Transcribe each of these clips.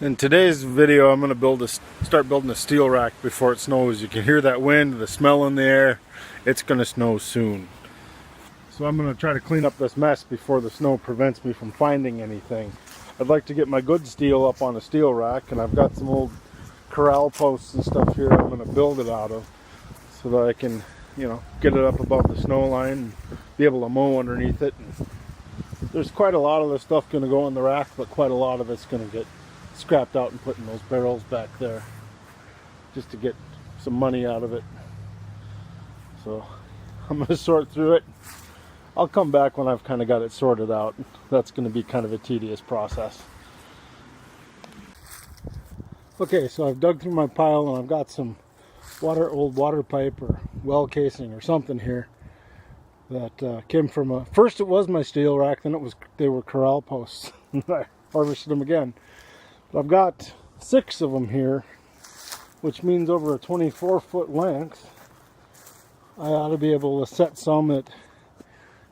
In today's video, I'm going to start building a steel rack before it snows. You can hear that wind, the smell in the air. It's going to snow soon. So I'm going to try to clean up this mess before the snow prevents me from finding anything. I'd like to get my good steel up on a steel rack, and I've got some old corral posts and stuff here I'm going to build it out of so that I can, get it up above the snow line and be able to mow underneath it. And there's quite a lot of this stuff going to go in the rack, but quite a lot of it's going to get scrapped out and put in those barrels back there just to get some money out of it. So I'm going to sort through it. I'll come back when I've kind of got it sorted out. That's going to be kind of a tedious process. Okay, so I've dug through my pile and I've got some old water pipe or well casing or something here that came from first it was my steel rack, then they were corral posts. I harvested them again. I've got 6 of them here, which means over a 24-foot length, I ought to be able to set some at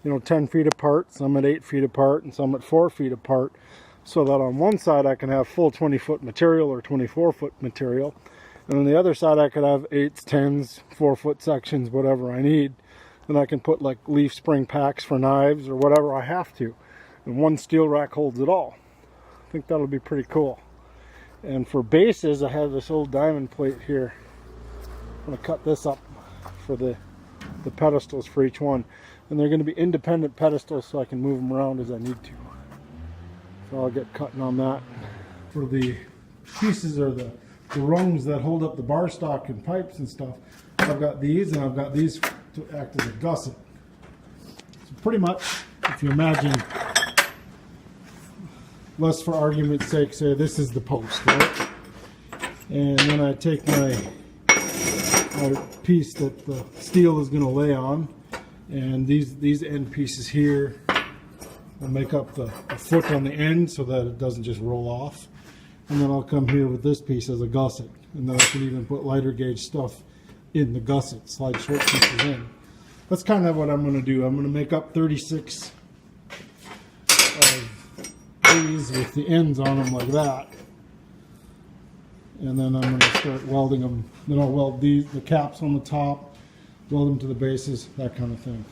10 feet apart, some at 8 feet apart, and some at 4 feet apart, so that on one side I can have full 20-foot material or 24-foot material, and on the other side I could have 8s, 10s, 4-foot sections, whatever I need, and I can put like leaf spring packs for knives or whatever I have to, and one steel rack holds it all. I think that'll be pretty cool. And for bases, I have this old diamond plate here. I'm going to cut this up for the pedestals for each one. And they're going to be independent pedestals so I can move them around as I need to. So I'll get cutting on that. For the pieces or the rungs that hold up the bar stock and pipes and stuff, I've got these and I've got these to act as a gusset. So pretty much, if you imagine, let's for argument's sake say this is the post, right? And then I take my piece that the steel is going to lay on, and these end pieces here will make up the foot on the end so that it doesn't just roll off. And then I'll come here with this piece as a gusset, and then I can even put lighter gauge stuff in the gusset, slide short pieces in. That's kind of what I'm going to do. I'm going to make up 36 of these with the ends on them like that, and then I'm going to start welding them. Then I'll weld the caps on the top, weld them to the bases, that kind of thing.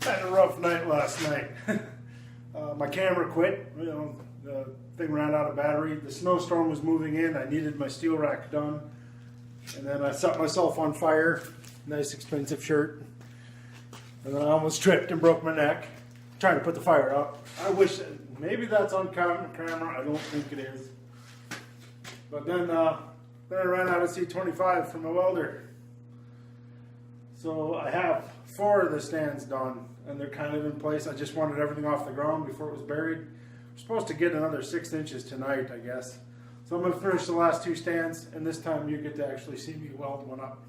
Had a rough night last night. My camera quit. The thing ran out of battery. The snowstorm was moving in. I needed my steel rack done. And then I set myself on fire. Nice expensive shirt. And then I almost tripped and broke my neck trying to put the fire out. I wish, maybe that's on camera, I don't think it is. But then I ran out of C25 from a welder. So I have 4 of the stands done, and they're kind of in place. I just wanted everything off the ground before it was buried. We're supposed to get another 6 inches tonight, I guess. So I'm going to finish the last 2 stands, and this time you get to actually see me weld one up.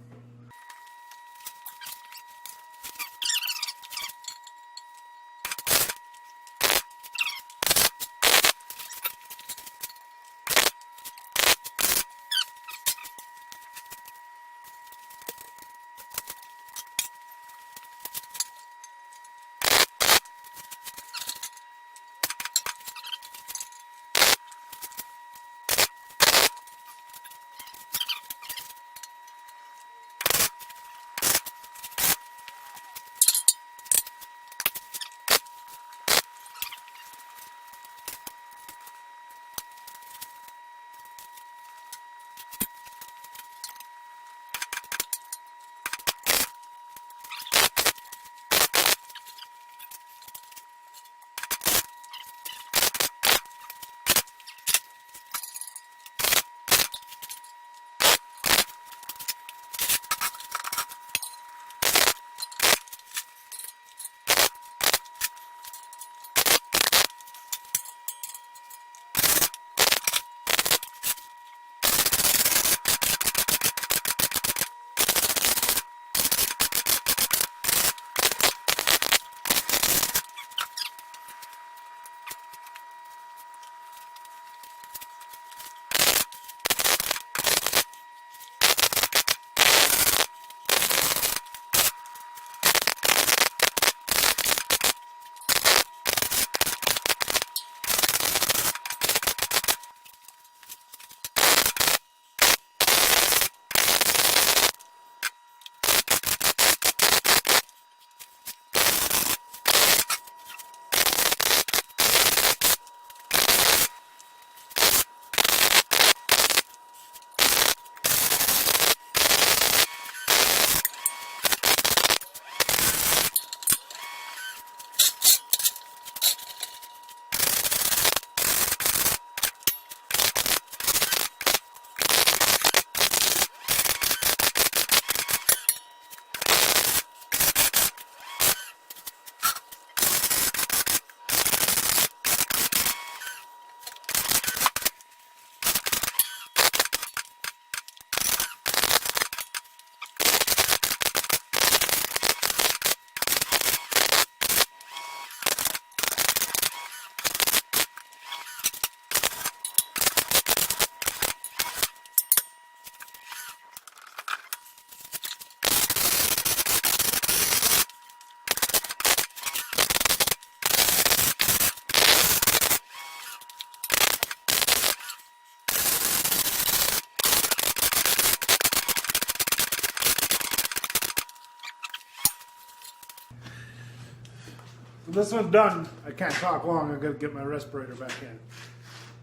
When this one's done, I can't talk long. I've got to get my respirator back in.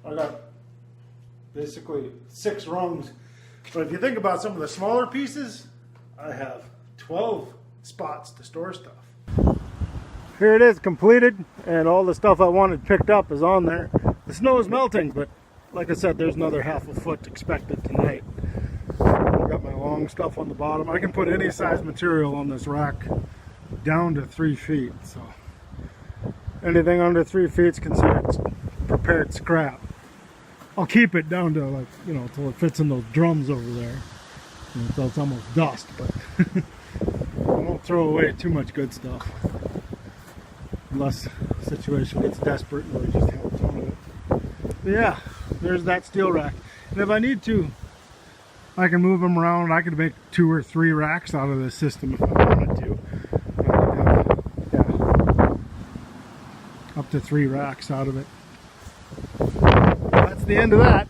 I got basically 6 rungs. But if you think about some of the smaller pieces, I have 12 spots to store stuff. Here it is completed, and all the stuff I wanted picked up is on there. The snow is melting, but like I said, there's another ½ a foot expected tonight. I've got my long stuff on the bottom. I can put any size material on this rack down to 3 feet. So anything under 3 feet is considered prepared scrap. I'll keep it down to, like, you know, until it fits in those drums over there, until it's almost dust, but I won't throw away too much good stuff unless the situation gets desperate and I just have a ton of it. But yeah, there's that steel rack, and if I need to, I can move them around. I could make 2 or 3 racks out of this system if I wanted to. Up to 3 racks out of it. That's the end of that.